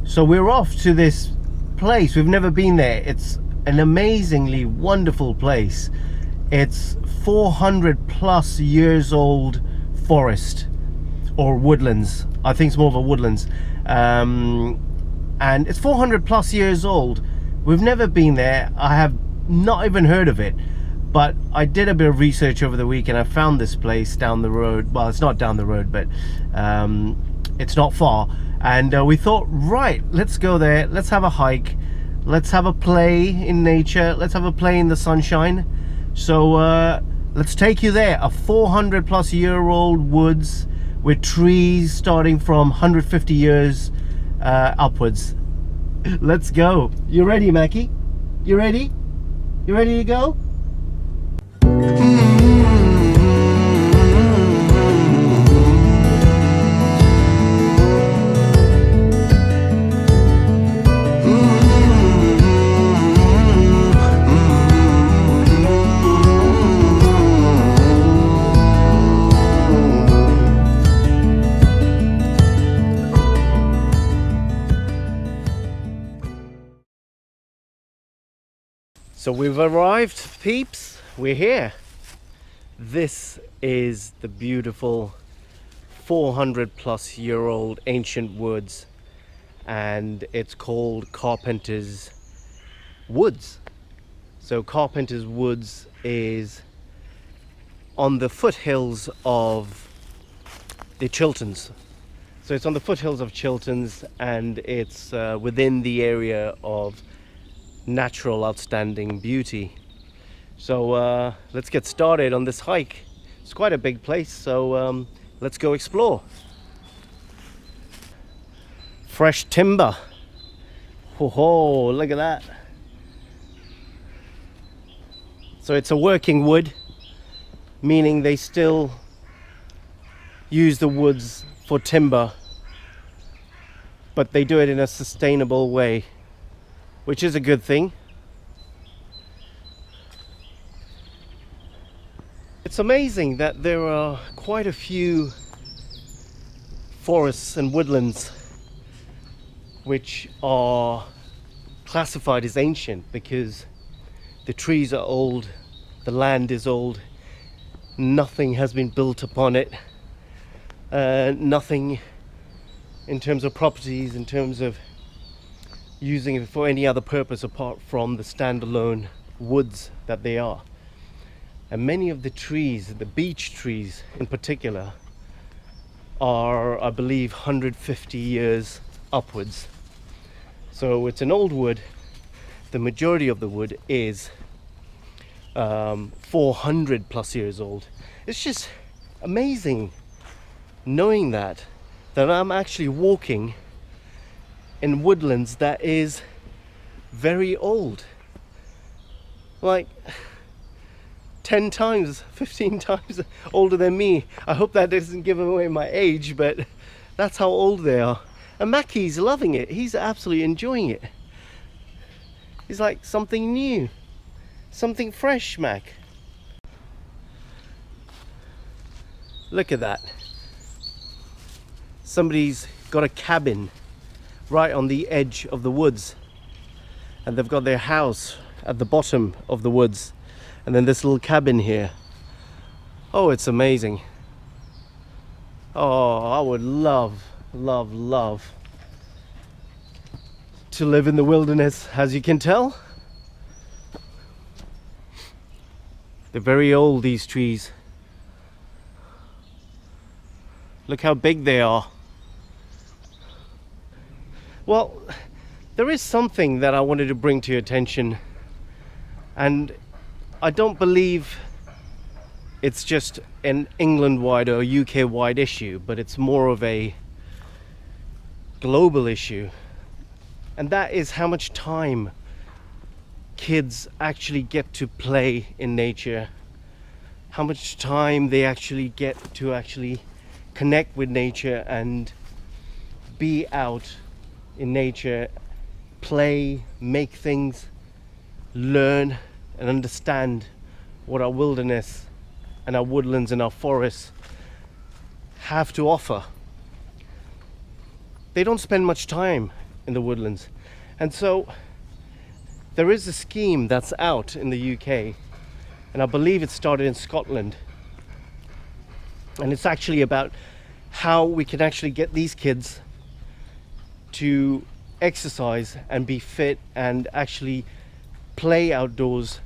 So we're off to this place. We've never been there. It's an amazingly wonderful place. It's 400 plus years old forest or woodlands. I think it's more of a woodlands. And it's 400 plus years old. We've never been there. I have not even heard of it, but I did a bit of research over the week and I found this place down the road. Well, it's not down the road, but it's not far. And we thought, right, let's go there, let's have a hike, let's have a play in nature, let's have a play in the sunshine. So let's take you there. A 400 plus year old woods with trees starting from 150 years upwards. Let's go. You ready, Mackie? You ready? You ready to go? So we've arrived, peeps. We're here. This is the beautiful 400 plus year old ancient woods, and it's called Carpenters Woods. So Carpenters Woods is on the foothills of the Chilterns. So it's on the foothills of Chilterns, and it's within the area of natural outstanding beauty. So let's get started on this hike. It's quite a big place, so let's go explore. Fresh timber. Oh, look at that. So it's a working wood, meaning they still use the woods for timber, but they do it in a sustainable way, which is a good thing. It's amazing that there are quite a few forests and woodlands which are classified as ancient because the trees are old, the land is old, nothing has been built upon it, nothing in terms of properties, in terms of using it for any other purpose apart from the standalone woods that they are. And many of the trees, the beech trees in particular, are, I believe, 150 years upwards. So it's an old wood. The majority of the wood is 400 plus years old. It's just amazing knowing that I'm actually walking in woodlands that is very old, like 10 times, 15 times older than me. I hope that doesn't give away my age, but that's how old they are. And Mackie's loving it. He's absolutely enjoying it. It's like something new, something fresh, Mac. Look at that. Somebody's got a cabin right on the edge of the woods, and they've got their house at the bottom of the woods, and then this little cabin here. Oh, it's amazing. Oh, I would love to live in the wilderness, as you can tell. They're very old, these trees. Look how big they are. Well, there is something that I wanted to bring to your attention, and I don't believe it's just an England-wide or UK-wide issue, but it's more of a global issue, and that is how much time kids actually get to play in nature, how much time they actually get to actually connect with nature and be out in nature, play, make things, learn and understand what our wilderness and our woodlands and our forests have to offer. They don't spend much time in the Woodlands. And so there is a scheme that's out in the UK, and I believe it started in Scotland, and it's actually about how we can actually get these kids to exercise and be fit and actually play outdoors.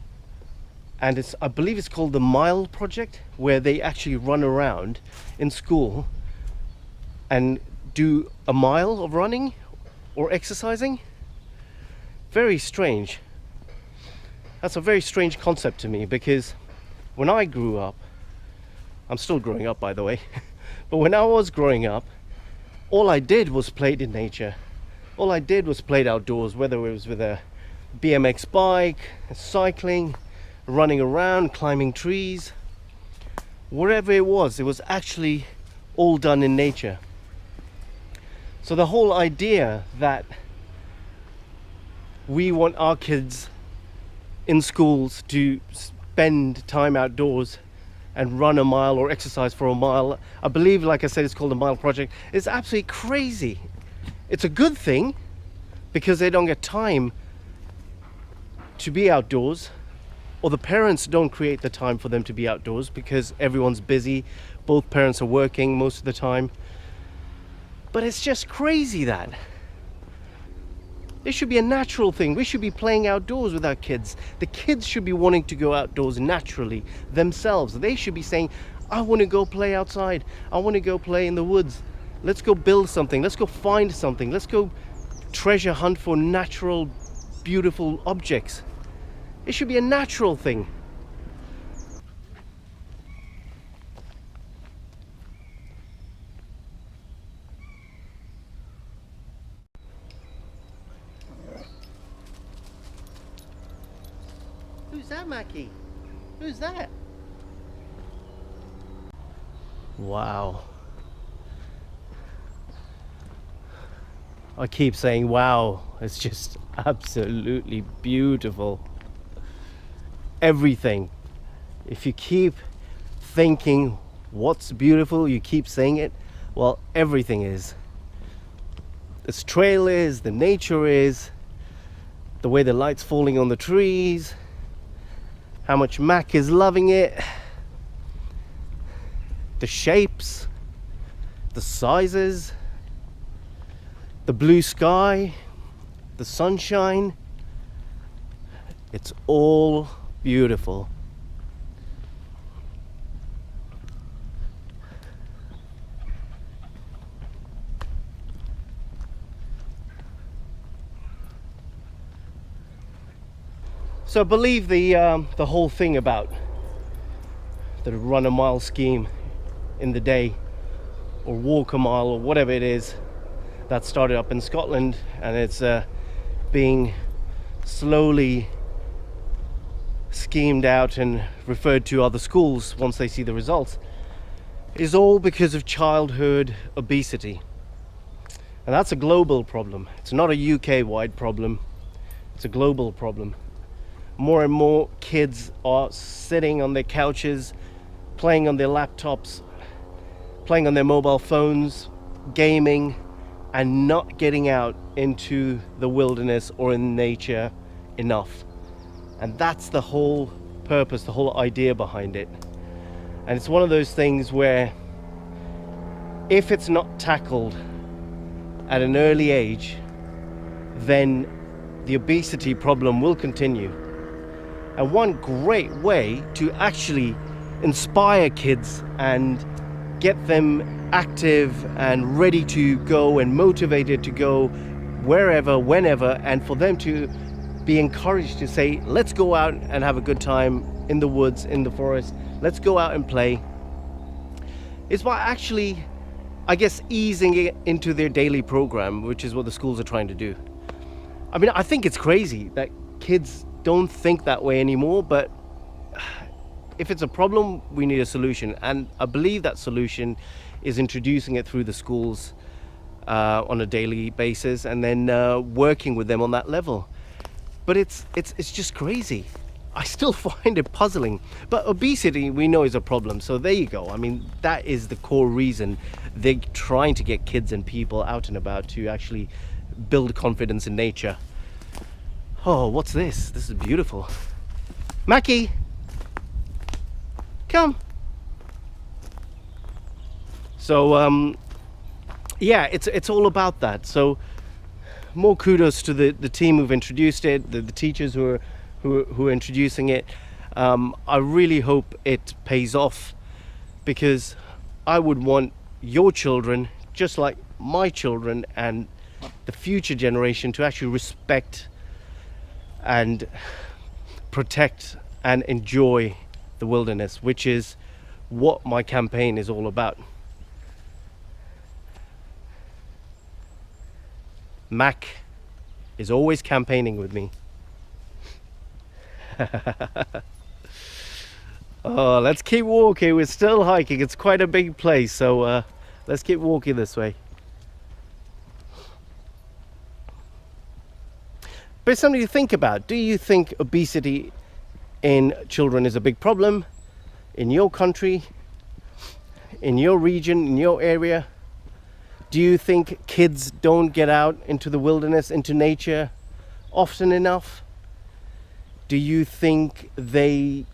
And it's, I believe it's called the Mile Project, where they actually run around in school and do a mile of running or exercising. Very strange. That's a very strange concept to me, because when I grew up, I'm still growing up by the way, but when I was growing up, all I did was played in nature. All I did was played outdoors, whether it was with a BMX bike, cycling, running around, climbing trees, whatever it was actually all done in nature. So the whole idea that we want our kids in schools to spend time outdoors and run a mile or exercise for a mile, I believe, like I said, it's called the Mile Project, is absolutely crazy. It's a good thing because they don't get time to be outdoors, or the parents don't create the time for them to be outdoors because everyone's busy. Both parents are working most of the time. But it's just crazy that it should be a natural thing. We should be playing outdoors with our kids. The kids should be wanting to go outdoors naturally themselves. They should be saying, I want to go play outside. I want to go play in the woods. Let's go build something. Let's go find something. Let's go treasure hunt for natural, beautiful objects. It should be a natural thing. Who's that, Mackie? Who's that? Wow. I keep saying wow. It's just absolutely beautiful. Everything. If you keep thinking what's beautiful, you keep saying it, well, everything is. This trail is, the nature is, the way the light's falling on the trees, how much Mac is loving it, the shapes, the sizes, the blue sky, the sunshine. It's all beautiful. So I believe the whole thing about the run a mile scheme in the day, or walk a mile, or whatever it is, that started up in Scotland, and it's being slowly schemed out and referred to other schools once they see the results, is all because of childhood obesity. And that's a global problem. It's not a UK-wide problem. It's a global problem. More and more kids are sitting on their couches, playing on their laptops, playing on their mobile phones, gaming, and not getting out into the wilderness or in nature enough. And that's the whole purpose, the whole idea behind it. And it's one of those things where if it's not tackled at an early age, then the obesity problem will continue. And one great way to actually inspire kids and get them active and ready to go and motivated to go wherever, whenever, and for them to be encouraged to say, let's go out and have a good time in the woods, in the forest, let's go out and play, is by actually, I guess, easing it into their daily program, which is what the schools are trying to do. I mean, I think it's crazy that kids don't think that way anymore, but if it's a problem, we need a solution. And I believe that solution is introducing it through the schools on a daily basis, and then working with them on that level. But it's just crazy. I still find it puzzling. But obesity, we know, is a problem. So there you go. I mean, that is the core reason they're trying to get kids and people out and about to actually build confidence in nature. Oh, what's this? This is beautiful. Mackie, come. So yeah, it's all about that. So more kudos to the team who've introduced it, the teachers who are introducing it. I really hope it pays off, because I would want your children, just like my children and the future generation, to actually respect and protect and enjoy the wilderness, which is what my campaign is all about. Mac is always campaigning with me. Oh, let's keep walking. We're still hiking. It's quite a big place, so let's keep walking this way. But it's something to think about. Do you think obesity in children is a big problem in your country, in your region, in your area? Do you think kids don't get out into the wilderness, into nature often enough? Do you think they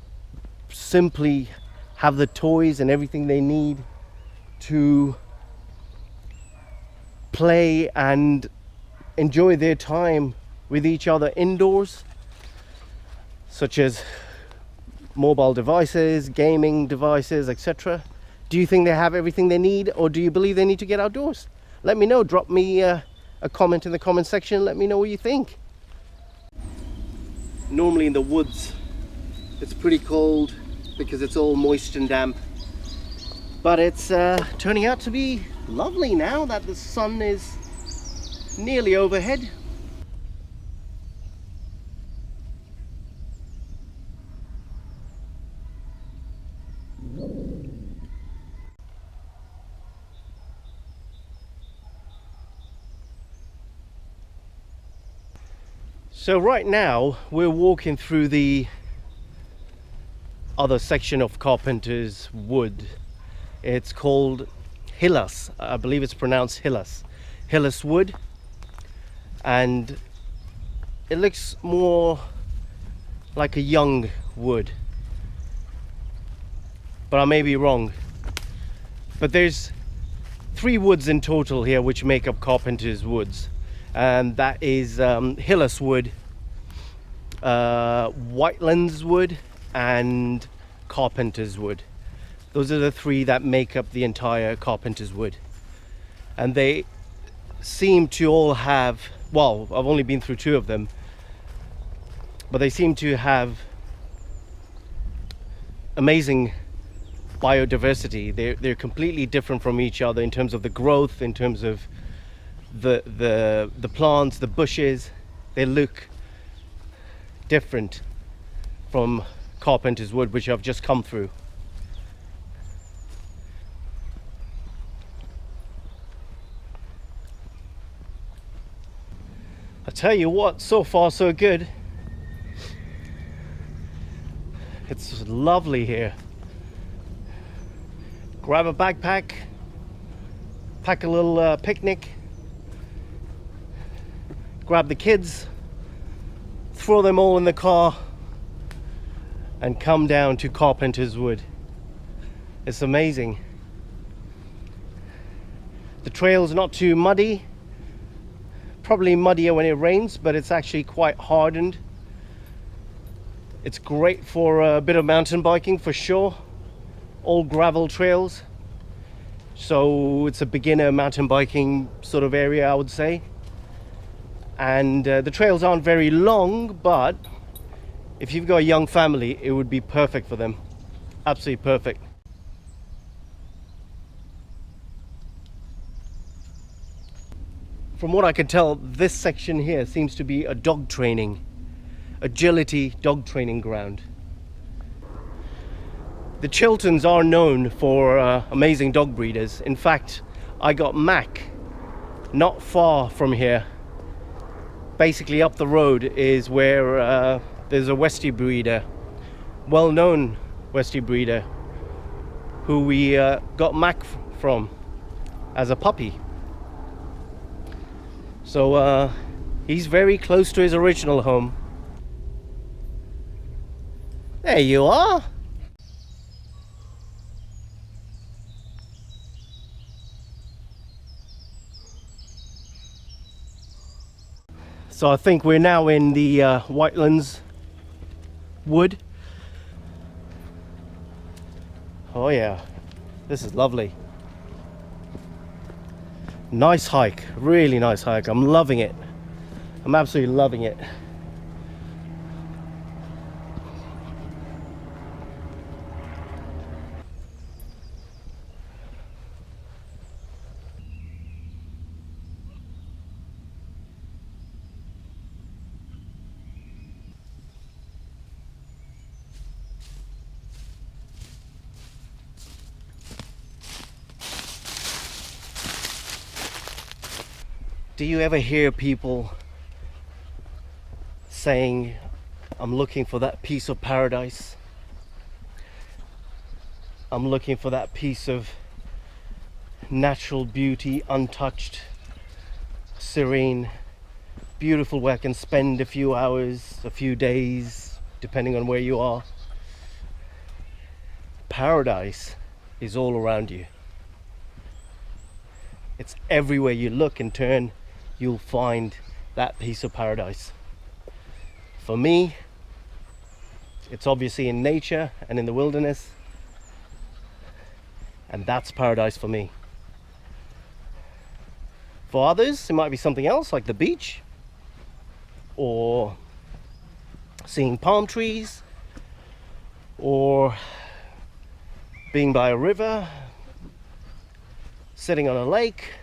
simply have the toys and everything they need to play and enjoy their time with each other indoors, such as mobile devices, gaming devices, etc.? Do you think they have everything they need, or do you believe they need to get outdoors? Let me know. Drop me a comment in the comment section. Let me know what you think. Normally in the woods it's pretty cold because it's all moist and damp, but it's turning out to be lovely now that the sun is nearly overhead. So right now we're walking through the other section of Carpenters Wood. It's called Hillas. I believe it's pronounced Hillas. Hillas Wood. And it looks more like a young wood, but I may be wrong. But there's 3 woods in total here which make up Carpenters Woods. And that is Hillas Wood, Woodland Wood, and Carpenters Wood. Those are the 3 that make up the entire Carpenters Wood. And they seem to all have, well, I've only been through 2 of them, but they seem to have amazing biodiversity. They're completely different from each other in terms of the growth, in terms of the plants, the bushes. They look different from Carpenter's Wood, which I've just come through. I tell you what, so far so good. It's lovely here. Grab a backpack, pack a little picnic, grab the kids, throw them all in the car, and come down to Carpenter's Wood. It's amazing. The trail's not too muddy, probably muddier when it rains, but it's actually quite hardened. It's great for a bit of mountain biking for sure. All gravel trails, so it's a beginner mountain biking sort of area, I would say. And the trails aren't very long, but if you've got a young family, it would be perfect for them. Absolutely perfect. From what I can tell, this section here seems to be a dog training, agility dog training ground. The Chilterns are known for amazing dog breeders. In fact, I got Mac not far from here. Basically up the road is where there's a Westie breeder, well-known Westie breeder, who we got Mac from as a puppy. So he's very close to his original home. There you are. So I think we're now in the Woodland Wood. Oh yeah, this is lovely. Nice hike, really nice hike. I'm loving it. I'm absolutely loving it. Do you ever hear people saying, I'm looking for that piece of paradise? I'm looking for that piece of natural beauty, untouched, serene, beautiful, where I can spend a few hours, a few days, depending on where you are. Paradise is all around you. It's everywhere you look and turn, you'll find that piece of paradise. For me, it's obviously in nature and in the wilderness, and that's paradise for me. For others, it might be something else, like the beach, or seeing palm trees, or being by a river, sitting on a lake,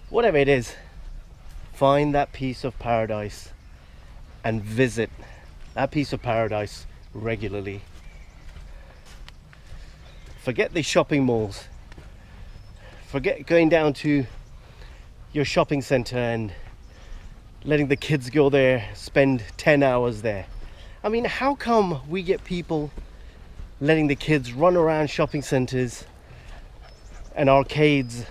whatever it is. Find that piece of paradise and visit that piece of paradise regularly. Forget the shopping malls. Forget going down to your shopping center and letting the kids go there, spend 10 hours there. I mean, how come we get people letting the kids run around shopping centers and arcades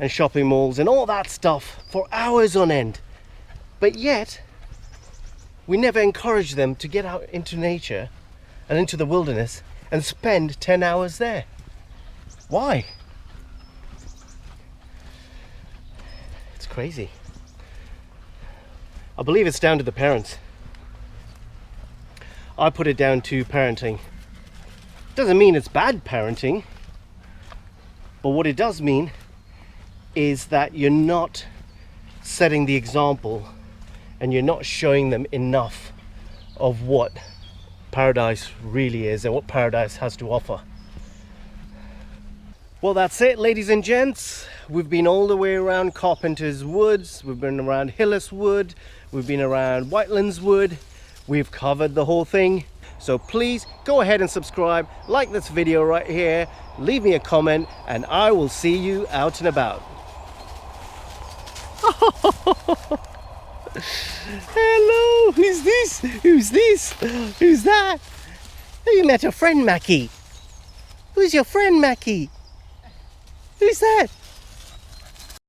and shopping malls and all that stuff for hours on end, but yet we never encourage them to get out into nature and into the wilderness and spend 10 hours there? Why? It's crazy. I believe it's down to the parents. I put it down to parenting. Doesn't mean it's bad parenting, but what it does mean is that you're not setting the example and you're not showing them enough of what paradise really is and what paradise has to offer. Well, that's it, ladies and gents. We've been all the way around Carpenters Woods, we've been around Hillis Wood, we've been around Woodland Wood. We've covered the whole thing. So please go ahead and subscribe, like this video right here, leave me a comment, and I will see you out and about. Hello, who's this? Who's this? Who's that? You met a friend, Mackie. Who's your friend, Mackie? Who's that?